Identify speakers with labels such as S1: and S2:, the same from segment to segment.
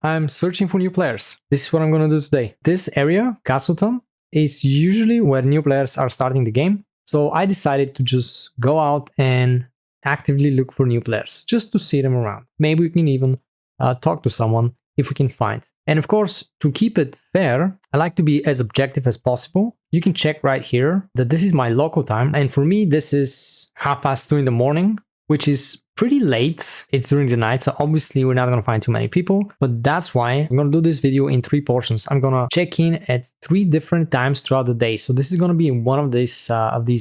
S1: I'm searching for new players. This is what I'm gonna do today. This area, Castleton, is usually where new players are starting the game. So I decided to just go out and actively look for new players, just to see them around. Maybe we can even talk to someone if we can find. And of course, to keep it fair, I like to be as objective as possible. You can check right here that this is my local time. And for me, this is 2:30 in the morning, which is pretty late. It's during the night, so obviously we're not going to find too many people. But that's why I'm going to do this video in 3 portions. I'm going to check in at 3 different times throughout the day. So this is going to be one of these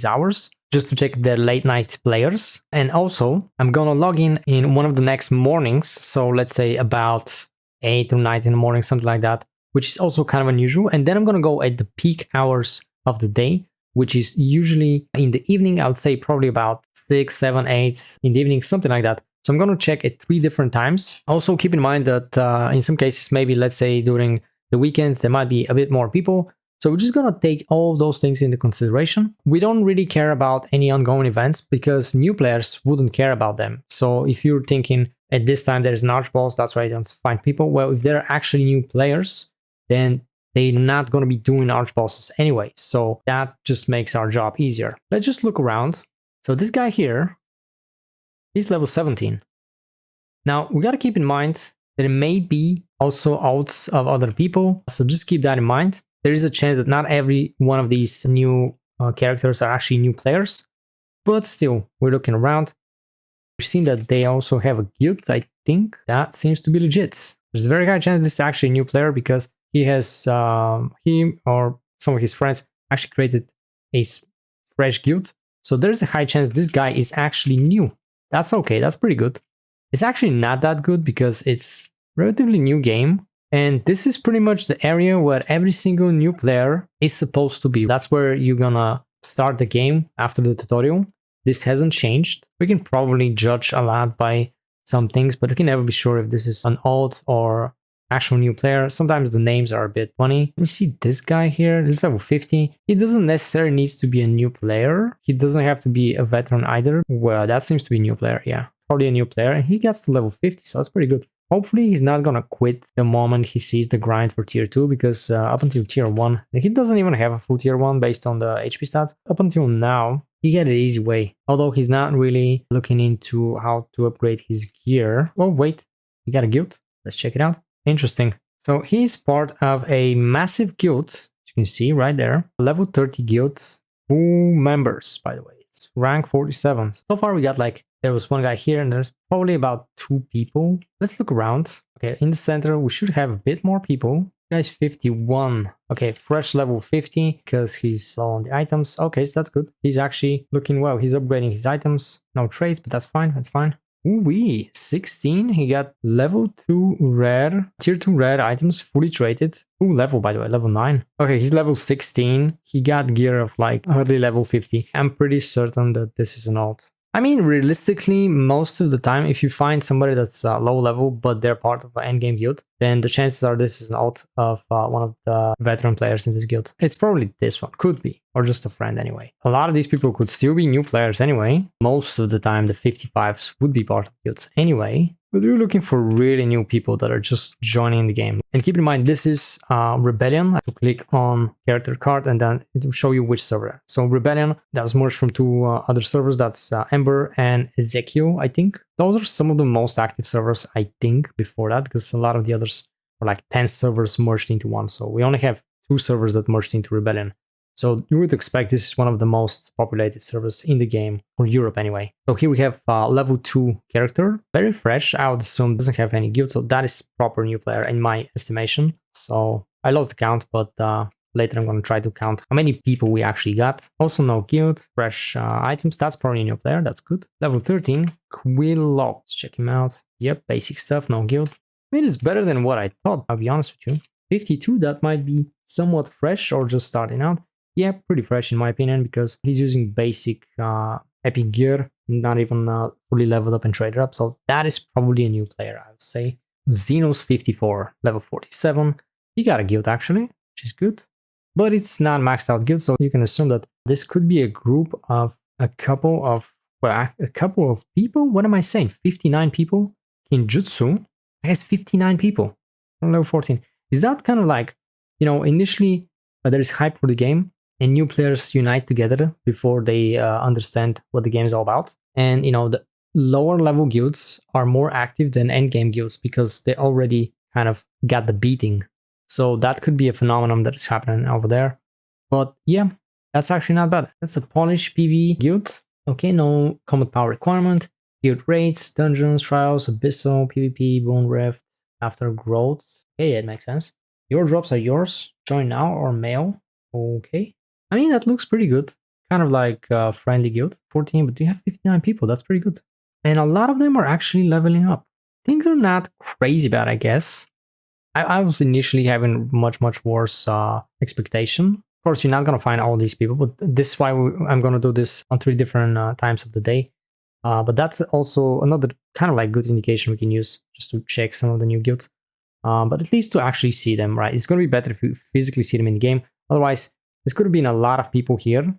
S1: hours, just to check the late night players. And also, I'm going to log in one of the next mornings. So let's say about 8 or 9 in the morning, something like that, which is also kind of unusual. And then I'm going to go at the peak hours of the day, which is usually in the evening. I would say probably about 6, 7, 8 in the evening, something like that. So I'm going to check at 3 different times. Also keep in mind that in some cases, maybe let's say during the weekends, there might be a bit more people. So we're just going to take all of those things into consideration. We don't really care about any ongoing events because new players wouldn't care about them. So if you're thinking at this time there's an archboss, that's why I don't find people. Well, if they're actually new players, then they're not going to be doing archbosses anyway. So that just makes our job easier. Let's just look around. So this guy here, he's level 17. Now we got to keep in mind that it may be also outs of other people. So just keep that in mind. There is a chance that not every one of these new characters are actually new players, but still, we're looking around. We've seen that they also have a guild. I think that seems to be legit. There's a very high chance this is actually a new player because he has, him or some of his friends actually created a fresh guild. So there's a high chance this guy is actually new. That's okay, that's pretty good. It's actually not that good because it's a relatively new game. And this is pretty much the area where every single new player is supposed to be. That's where you're gonna start the game after the tutorial. This hasn't changed. We can probably judge a lot by some things, but we can never be sure if this is an alt or actual new player. Sometimes the names are a bit funny. We see this guy here, this is level 50. He doesn't necessarily need to be a new player. He doesn't have to be a veteran either. Well, that seems to be a new player, yeah. Probably a new player, and he gets to level 50, so that's pretty good. Hopefully he's not gonna quit the moment he sees the grind for tier 2 because up until tier 1, he doesn't even have a full tier 1 based on the HP stats. Up until now, he get an easy way. Although he's not really looking into how to upgrade his gear. Oh wait, he got a guild. Let's check it out. Interesting. So he's part of a massive guild, as you can see right there. Level 30 guilds, full members, by the way. It's rank 47. So far we got like, there was one guy here and there's probably about 2 people. Let's look around. Okay, in the center, we should have a bit more people. Guy's 51. Okay, fresh level 50 because he's low on the items. Okay, so that's good. He's actually looking well. He's upgrading his items. No trades, but that's fine. That's fine. Ooh-wee, 16. He got level 2 rare, tier 2 rare items fully traded. Ooh, level, by the way, level 9. Okay, he's level 16. He got gear of like early level 50. I'm pretty certain that this is an alt. I mean, realistically, most of the time, if you find somebody that's low level, but they're part of an endgame guild, then the chances are this is an alt of one of the veteran players in this guild. It's probably this one, could be, or just a friend anyway. A lot of these people could still be new players anyway. Most of the time, the 55s would be part of guilds anyway. But we're looking for really new people that are just joining the game. And keep in mind, this is Rebellion. I have to click on character card and then it will show you which server. So Rebellion, that was merged from 2 other servers. That's Ember and Ezekiel, I think. Those are some of the most active servers, I think, before that, because a lot of the others were like 10 servers merged into one. So we only have 2 servers that merged into Rebellion. So you would expect this is one of the most populated servers in the game, for Europe anyway. So here we have level 2 character, very fresh. I would assume doesn't have any guild, so that is proper new player in my estimation. So I lost the count, but later I'm going to try to count how many people we actually got. Also no guild, fresh items, that's probably a new player, that's good. Level 13, Quillo, let's check him out. Yep, basic stuff, no guild. I mean, it's better than what I thought, I'll be honest with you. 52, that might be somewhat fresh or just starting out. Yeah, pretty fresh in my opinion because he's using basic epic gear, not even fully leveled up and traded up. So that is probably a new player, I would say. Xenos 54, level 47. He got a guild actually, which is good. But it's not maxed out guild, so you can assume that this could be a group of a couple of people? What am I saying? 59 people? Kinjutsu has 59 people. level 14. Is that kind of like, you know, initially there is hype for the game and new players unite together before they understand what the game is all about. And, you know, the lower level guilds are more active than end game guilds because they already kind of got the beating. So that could be a phenomenon that is happening over there. But yeah, that's actually not bad. That's a Polish PV guild. Okay, no combat power requirement. Guild raids, dungeons, trials, abyssal, PvP, bone rift, after growth. Okay, it makes sense. Your drops are yours. Join now or mail. Okay. I mean, that looks pretty good. Kind of like a friendly guild. 14, but you have 59 people. That's pretty good. And a lot of them are actually leveling up. Things are not crazy bad, I guess. I was initially having much worse expectation. Of course, you're not going to find all these people, but this is why I'm going to do this on 3 different times of the day. But that's also another kind of like good indication we can use just to check some of the new guilds. But at least to actually see them, right? It's going to be better if you physically see them in the game. Otherwise, there's could have been a lot of people here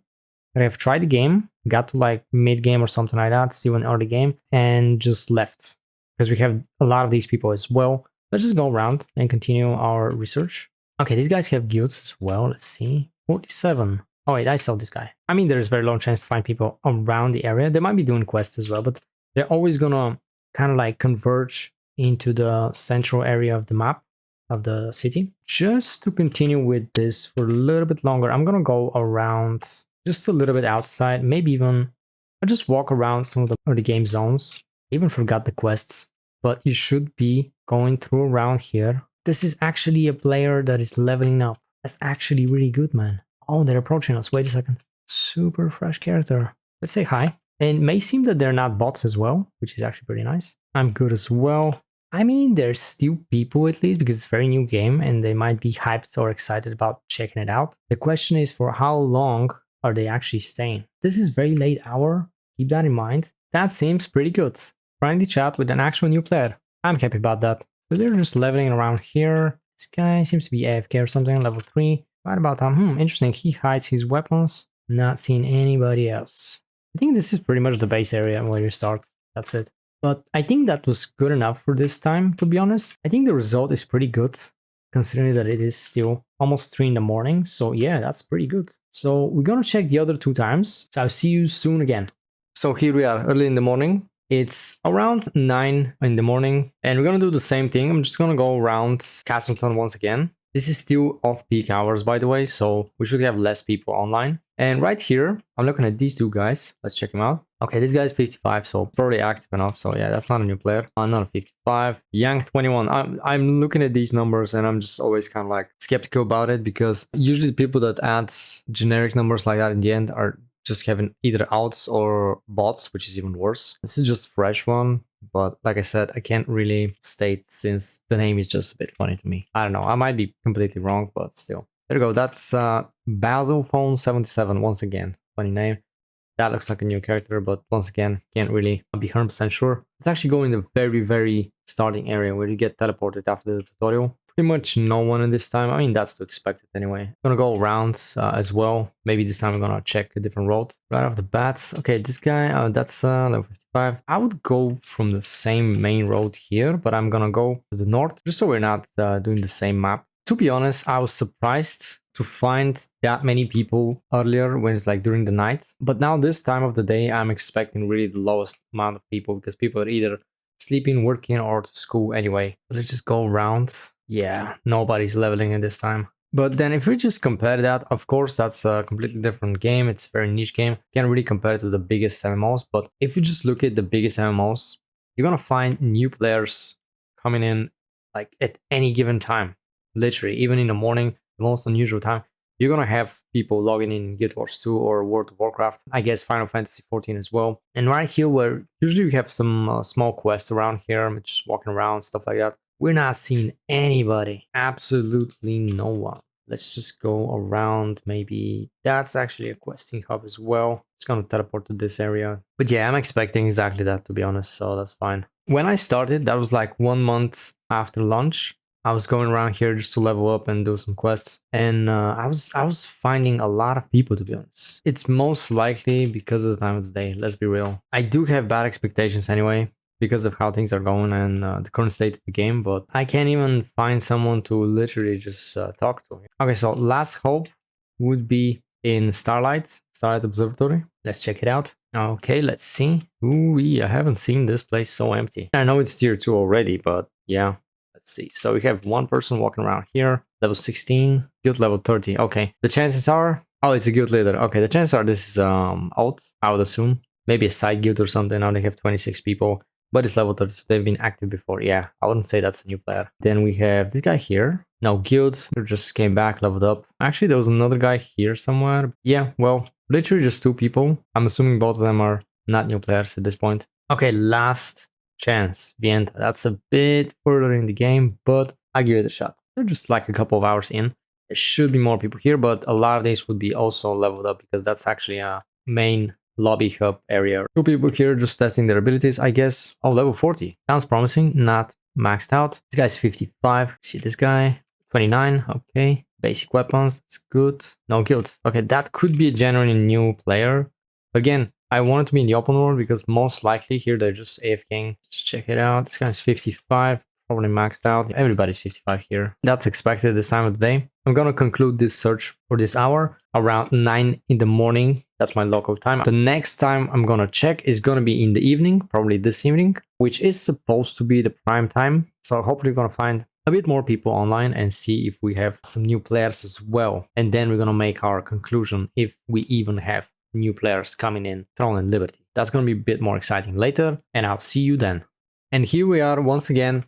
S1: that have tried the game, got to like mid-game or something like that, still in early game, and just left. Because we have a lot of these people as well. Let's just go around and continue our research. Okay, these guys have guilds as well. Let's see. 47. Oh wait, I saw this guy. I mean, there's very low chance to find people around the area. They might be doing quests as well, but they're always gonna kind of like converge into the central area of the map of the city. Just to continue with this for a little bit longer, I'm gonna go around just a little bit outside, maybe even I'll just walk around some of the early game zones. I even forgot the quests, but you should be going through around here. This is actually a player that is leveling up. That's actually really good, man. Oh, they're approaching us. Wait a second. Super fresh character. Let's say hi. And it may seem that they're not bots as well, which is actually pretty nice. I'm good as well. I mean, there's still people at least because it's a very new game and they might be hyped or excited about checking it out. The question is for how long are they actually staying? This is very late hour. Keep that in mind. That seems pretty good. Friendly chat with an actual new player. I'm happy about that. So they're just leveling around here. This guy seems to be AFK or something, level 3. Right about time. Interesting. He hides his weapons. Not seeing anybody else. I think this is pretty much the base area where you start. That's it. But I think that was good enough for this time, to be honest. I think the result is pretty good, considering that it is still almost 3 in the morning. So yeah, that's pretty good. So we're gonna check the other 2 times. So I'll see you soon again. So here we are, early in the morning. It's around 9 in the morning, and we're gonna do the same thing. I'm just gonna go around Castleton once again. This is still off-peak hours, by the way, so we should have less people online. And right here, I'm looking at these 2 guys. Let's check them out. Okay, this guy's 55, so probably active enough. So yeah, that's not a new player. Not a 55. Yang 21. I'm looking at these numbers and I'm just always kind of like skeptical about it because usually the people that add generic numbers like that in the end are just having either outs or bots, which is even worse. This is just a fresh one. But like I said, I can't really state since the name is just a bit funny to me. I don't know. I might be completely wrong, but still. There we go. That's Basil Phone 77 once again. Funny name. That looks like a new character, but once again, can't really be 100% sure. It's actually going in the very starting area where you get teleported after the tutorial. Pretty much no one in this time. I mean, that's to expect it anyway. I'm gonna go around as well. Maybe this time I'm gonna check a different road. Right off the bat. Okay, this guy, that's level 55. I would go from the same main road here, but I'm gonna go to the north, just so we're not doing the same map. To be honest, I was surprised to find that many people earlier when it's like during the night. But now this time of the day, I'm expecting really the lowest amount of people because people are either sleeping, working, or to school anyway. Let's just go around. Yeah, nobody's leveling at this time. But then if we just compare that, of course, that's a completely different game. It's a very niche game. Can't really compare it to the biggest MMOs. But if you just look at the biggest MMOs, you're gonna find new players coming in like at any given time. Literally, even in the morning, the most unusual time, you're gonna have people logging in Guild Wars 2 or World of Warcraft. I guess Final Fantasy 14 as well. And right here, where usually we have some small quests around here, just walking around, stuff like that. We're not seeing anybody. Absolutely no one. Let's just go around. Maybe that's actually a questing hub as well. It's gonna teleport to this area. But yeah, I'm expecting exactly that, to be honest, so that's fine. When I started, that was like 1 month after launch. I was going around here just to level up and do some quests, and I was finding a lot of people, to be honest. It's most likely because of the time of the day, let's be real. I do have bad expectations anyway, because of how things are going and the current state of the game, but I can't even find someone to literally just talk to. Okay, so last hope would be in Starlight Observatory. Let's check it out. Okay, let's see. Ooh, I haven't seen this place so empty. I know it's tier 2 already, but yeah. Let's see. So we have one person walking around here. Level 16, guild level 30. Okay, the chances are... Oh, it's a guild leader. Okay, the chances are this is out, I would assume. Maybe a side guild or something. Now they have 26 people, but it's level 30, so they've been active before. Yeah, I wouldn't say that's a new player. Then we have this guy here. No, guilds, they just came back, leveled up. Actually, there was another guy here somewhere. Yeah, well, literally just 2 people. I'm assuming both of them are not new players at this point. Okay, last chance. The end. That's a bit further in the game, but I'll give it a shot. They're just like a couple of hours in. There should be more people here, but a lot of these would be also leveled up because that's actually a main lobby hub area. 2 people here just testing their abilities, I guess. Oh, level 40. Sounds promising. Not maxed out. This guy's 55. See this guy? 29. Okay. Basic weapons. That's good. No guild. Okay, that could be a genuinely new player. Again, I want it to be in the open world because most likely here they're just AFKing. Let's check it out. This guy's 55. Probably maxed out. Everybody's 55 here. That's expected this time of the day. I'm gonna conclude this search for this hour around 9 in the morning. That's my local time. The next time I'm gonna check is gonna be in the evening, probably this evening, which is supposed to be the prime time. So hopefully we're gonna find a bit more people online and see if we have some new players as well. And then we're gonna make our conclusion if we even have new players coming in Throne and Liberty. That's gonna be a bit more exciting later, and I'll see you then. And here we are once again,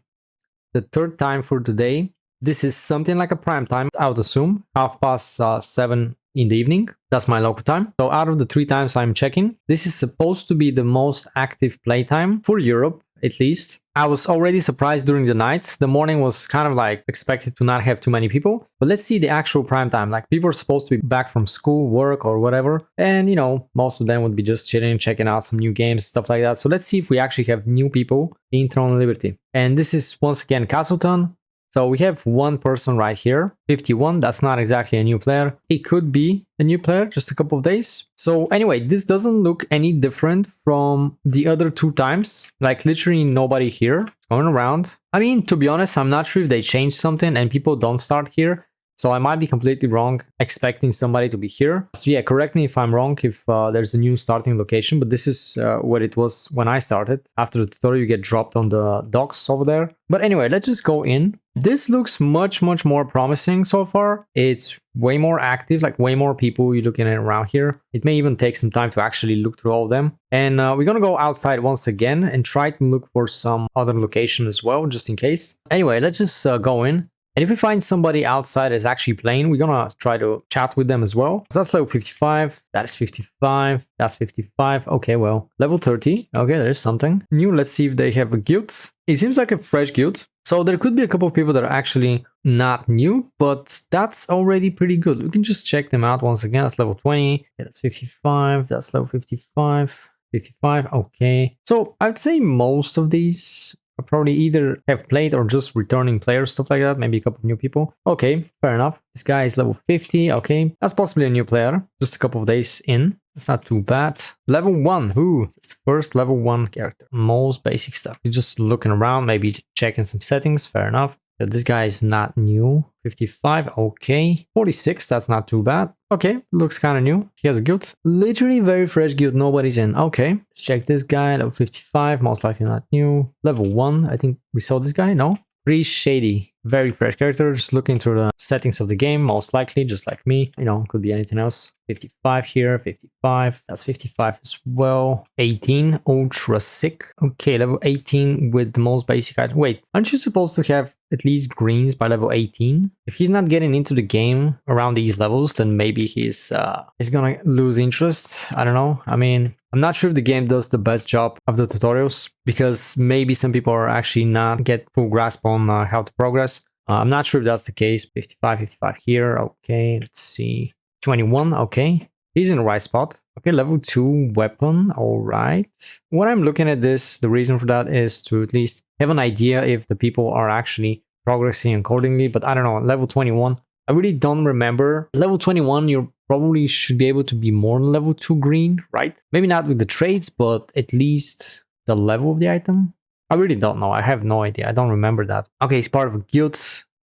S1: the third time for today. This is something like a prime time, I would assume, 7:30 in the evening. That's my local time. So out of the 3 times I'm checking, this is supposed to be the most active playtime for Europe, at least. I was already surprised during the night. The morning was kind of like expected to not have too many people. But let's see the actual prime time. Like people are supposed to be back from school, work or whatever. And you know, most of them would be just chilling, checking out some new games, stuff like that. So let's see if we actually have new people in Throne and Liberty. And this is once again Castleton. So we have one person right here, 51. That's not exactly a new player. It could be a new player, just a couple of days. So anyway, this doesn't look any different from the other 2 times. Like literally nobody here going around. I mean, to be honest, I'm not sure if they changed something and people don't start here. So I might be completely wrong expecting somebody to be here. So yeah, correct me if I'm wrong, if there's a new starting location, but this is what it was when I started. After the tutorial, you get dropped on the docks over there. But anyway, let's just go in. This looks much more promising so far. It's way more active, like way more people you're looking at around here. It may even take some time to actually look through all of them. And we're gonna go outside once again and try to look for some other location as well, just in case. Anyway, let's just go in. And if we find somebody outside is actually playing, we're gonna try to chat with them as well. So that's level 55, that is 55, that's 55. Okay, well, level 30. Okay, there's something new. Let's see if they have a guild. It seems like a fresh guild. So there could be a couple of people that are actually not new, but that's already pretty good. We can just check them out once again. That's level 20. Yeah, that's 55. That's level 55. 55. Okay. So I'd say most of these probably either have played or just returning players, stuff like that. Maybe a couple of new people. Okay, fair enough. This guy is level 50. Okay, that's possibly a new player. Just a couple of days in. It's not too bad. Level 1. Ooh, it's the first level 1 character. Most basic stuff. You're just looking around, maybe checking some settings. Fair enough. But this guy is not new. 55. Okay. 46. That's not too bad. Okay. Looks kind of new. He has a guild. Literally very fresh guild. Nobody's in. Okay. Let's check this guy. Level 55. Most likely not new. Level 1. I think we saw this guy. No? Pretty shady. Very fresh character. Just looking through the settings of the game. Most likely, just like me. You know, could be anything else. 55 here. 55. That's 55 as well. 18. Ultra sick. Okay, level 18 with the most basic item. Wait, aren't you supposed to have at least greens by level 18? If he's not getting into the game around these levels, then maybe he's gonna lose interest. I don't know. I mean, I'm not sure if the game does the best job of the tutorials because maybe some people are actually not get full grasp on how to progress. I'm not sure if that's the case. 55, 55 here. Okay, let's see. 21. Okay, he's in the right spot. Okay, level 2 weapon. All right. When I'm looking at this, the reason for that is to at least have an idea if the people are actually progressing accordingly. But I don't know. Level 21. I really don't remember. Level 21, you probably should be able to be more than level 2 green, right? Maybe not with the traits, but at least the level of the item. I really don't know. I have no idea. I don't remember that. Okay, he's part of a guild.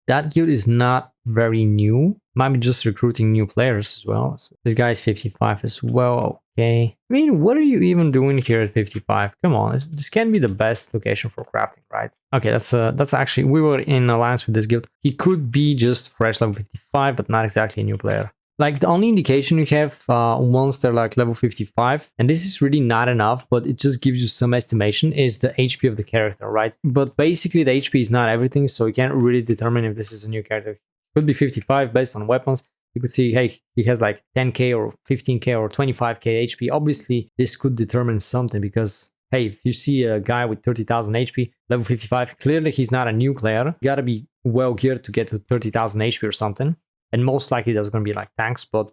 S1: That guild is not very new. Might be just recruiting new players as well. So this guy is 55 as well. Okay. I mean, what are you even doing here at 55? Come on, this can't be the best location for crafting, right? Okay, that's actually, we were in alliance with this guild. He could be just fresh level 55, but not exactly a new player. Like the only indication you have once they're like level 55, and this is really not enough, but it just gives you some estimation, is the HP of the character, right? But basically the HP is not everything, so you can't really determine if this is a new character. It could be 55 based on weapons. You could see, hey, he has like 10k or 15k or 25k HP. Obviously, this could determine something because, hey, if you see a guy with 30,000 HP, level 55, clearly he's not a new player. You gotta be well geared to get to 30,000 HP or something. And most likely there's going to be like tanks, but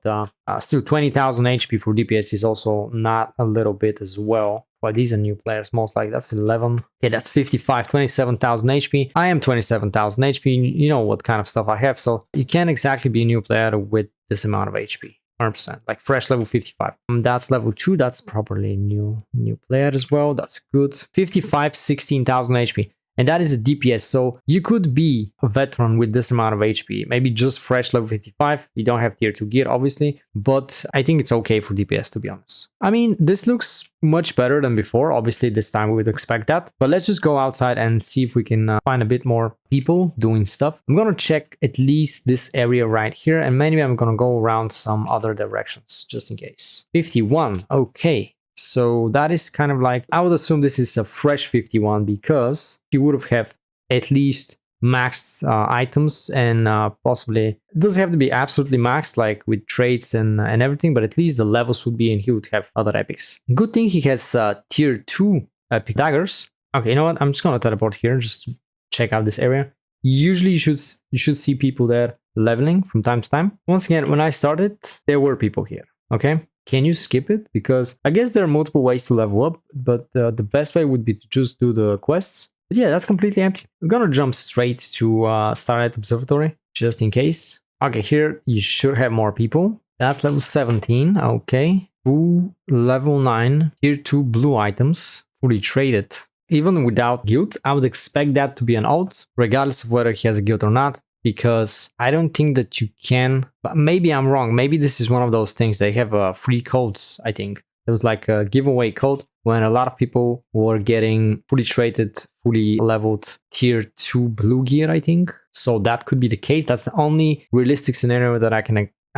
S1: still 20,000 HP for DPS is also not a little bit as well. Well, these are new players, most likely. That's 11. Okay, that's 55, 27,000 HP. I am 27,000 HP. You know what kind of stuff I have. So you can't exactly be a new player with this amount of HP. 100%, like fresh level 55. That's level 2. That's probably a new player as well. That's good. 55, 16,000 HP. And that is a DPS, so you could be a veteran with this amount of HP. Maybe just fresh level 55. You don't have tier 2 gear, obviously, but I think it's okay for DPS, to be honest. I mean, this looks much better than before. Obviously, this time we would expect that. But let's just go outside and see if we can find a bit more people doing stuff. I'm gonna check at least this area right here, and maybe I'm gonna go around some other directions, just in case. 51, okay. So that is kind of like, I would assume this is a fresh 51 because he would have at least maxed items and possibly, it doesn't have to be absolutely maxed like with traits and everything, but at least the levels would be and he would have other epics. Good thing he has tier 2 epic daggers. Okay, you know what? I'm just gonna teleport here just to check out this area. Usually you should see people there leveling from time to time. Once again, when I started, there were people here, okay? Can you skip it? Because I guess there are multiple ways to level up, but the best way would be to just do the quests. But yeah, that's completely empty. I'm gonna jump straight to Starlight Observatory, just in case. Okay, here you should have more people. That's level 17, okay. Ooh, level 9, tier 2 blue items, fully traded. Even without guild, I would expect that to be an alt, regardless of whether he has a guild or not. Because I don't think that you can, but maybe I'm wrong. Maybe this is one of those things. They have free codes, I think. There was like a giveaway code when a lot of people were getting fully traded, fully leveled tier 2 blue gear, I think. So that could be the case. That's the only realistic scenario that I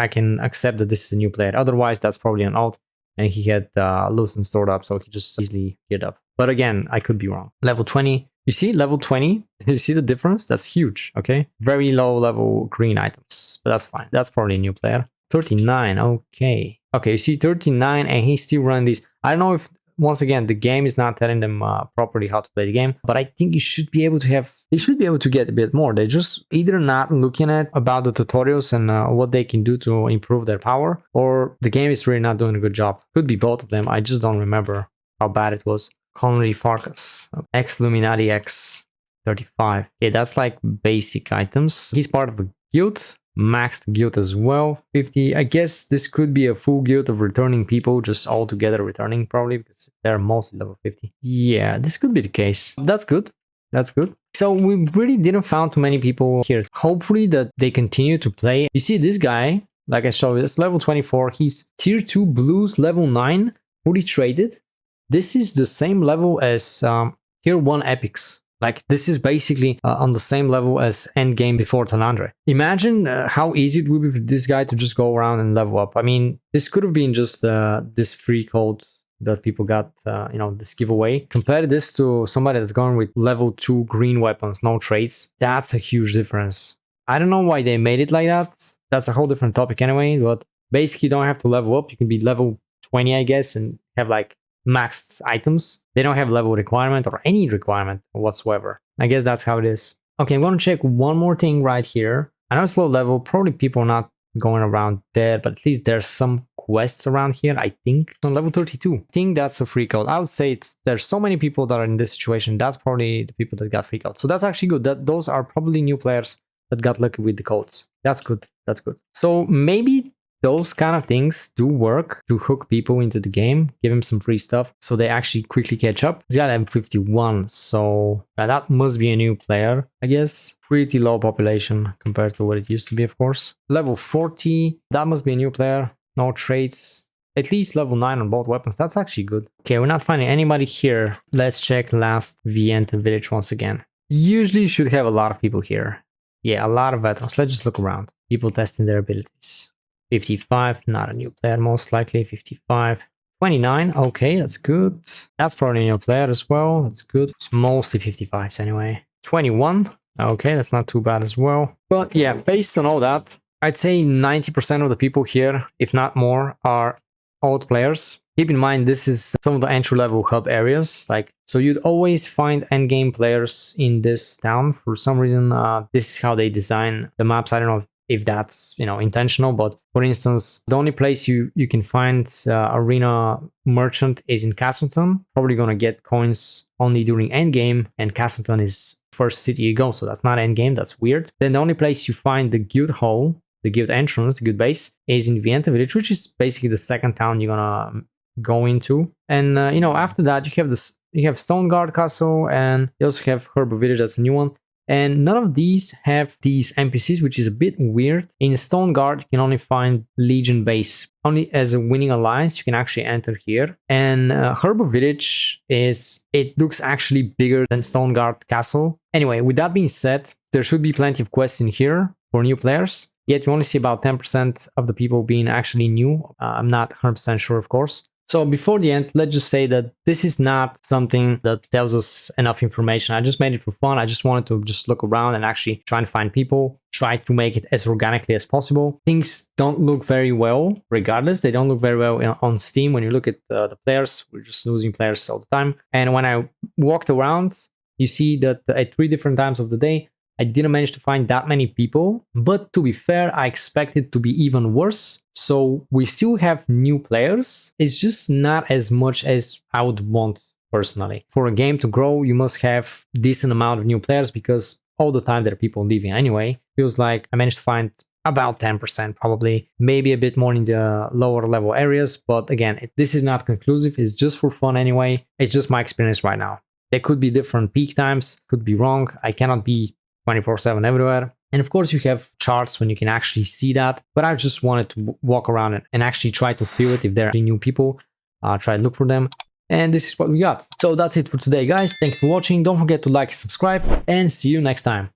S1: can accept that this is a new player. Otherwise, that's probably an alt. And he had loose and stored up, so he just easily geared up. But again, I could be wrong. Level 20. You see level 20, you see the difference? That's huge, okay? Very low level green items, but that's fine. That's probably a new player. 39, okay. Okay, you see 39 and he's still running these. I don't know if, once again, the game is not telling them properly how to play the game, but I think you should be able to have, they should be able to get a bit more. They're just either not looking at about the tutorials and what they can do to improve their power, or the game is really not doing a good job. Could be both of them. I just don't remember how bad it was. Connery Farkas, X Luminati X 35. Okay, that's like basic items. He's part of a guild, maxed guild as well. 50. I guess this could be a full guild of returning people, just all together returning probably because they're mostly level 50. Yeah, this could be the case. That's good. That's good. So we really didn't find too many people here. Hopefully that they continue to play. You see this guy, like I showed you, it's level 24. He's tier 2 blues, level 9, fully traded. This is the same level as tier 1 epics. Like this is basically on the same level as endgame before Talandre. Imagine how easy it would be for this guy to just go around and level up. I mean, this could have been just this free code that people got, you know, this giveaway. Compare this to somebody that's going with level 2 green weapons, no traits. That's a huge difference. I don't know why they made it like that. That's a whole different topic anyway, but basically you don't have to level up. You can be level 20, I guess, and have like maxed items. They don't have level requirement or any requirement whatsoever. I guess that's how it is. Okay, I'm going to check one more thing right here. I know it's low level. Probably people are not going around there, but at least there's some quests around here, I think. On level 32. I think that's a free code. I would say there's so many people that are in this situation. That's probably the people that got free code. So that's actually good. Those are probably new players that got lucky with the codes. That's good. That's good. So maybe those kind of things do work to hook people into the game, give them some free stuff so they actually quickly catch up. He's got M51, so that must be a new player, I guess. Pretty low population compared to what it used to be, of course. Level 40, that must be a new player. No traits. At least level 9 on both weapons. That's actually good. Okay, we're not finding anybody here. Let's check last Viente village once again. Usually you should have a lot of people here. Yeah, a lot of veterans. Let's just look around. People testing their abilities. 55, not a new player most likely. 55. 29, okay, that's good. That's probably a new player as well. That's good. It's mostly 55s anyway. 21, okay, that's not too bad as well. But yeah, based on all that, I'd say 90% of the people here, if not more, are old players. Keep in mind, this is some of the entry-level hub areas. So you'd always find endgame players in this town. For some reason, this is how they design the maps. I don't know if that's, intentional, but for instance, the only place you can find arena merchant is in Castleton. Probably gonna get coins only during endgame, and Castleton is first city you go, so that's not endgame. That's weird. Then the only place you find the guild hall, the guild entrance, the guild base, is in Viente village, which is basically the second town you're gonna go into. And after that you have Stone Guard Castle, and you also have Herb Village. That's a new one. And none of these have these NPCs, which is a bit weird. In Stone Guard, you can only find Legion base. Only as a winning alliance, you can actually enter here. And Herb Village it looks actually bigger than Stone Guard Castle. Anyway, with that being said, there should be plenty of quests in here for new players. Yet you only see about 10% of the people being actually new. I'm not 100% sure, of course. So before the end, let's just say that this is not something that tells us enough information. I just made it for fun. I just wanted to just look around and actually try and find people, try to make it as organically as possible. Things don't look very well, regardless. They don't look very well on Steam. When you look at the players, we're just losing players all the time. And when I walked around, you see that at 3 different times of the day, I didn't manage to find that many people. But to be fair, I expected to be even worse. So we still have new players. It's just not as much as I would want personally. For a game to grow, you must have a decent amount of new players, because all the time there are people leaving anyway. Feels like I managed to find about 10% probably, maybe a bit more in the lower level areas. But again, this is not conclusive. It's just for fun anyway. It's just my experience right now. There could be different peak times, could be wrong. I cannot be 24/7 everywhere. And of course you have charts when you can actually see that, but I just wanted to walk around and actually try to feel it if there are any new people, try to look for them. And this is what we got. So that's it for today, guys. Thank you for watching. Don't forget to like and subscribe, and see you next time.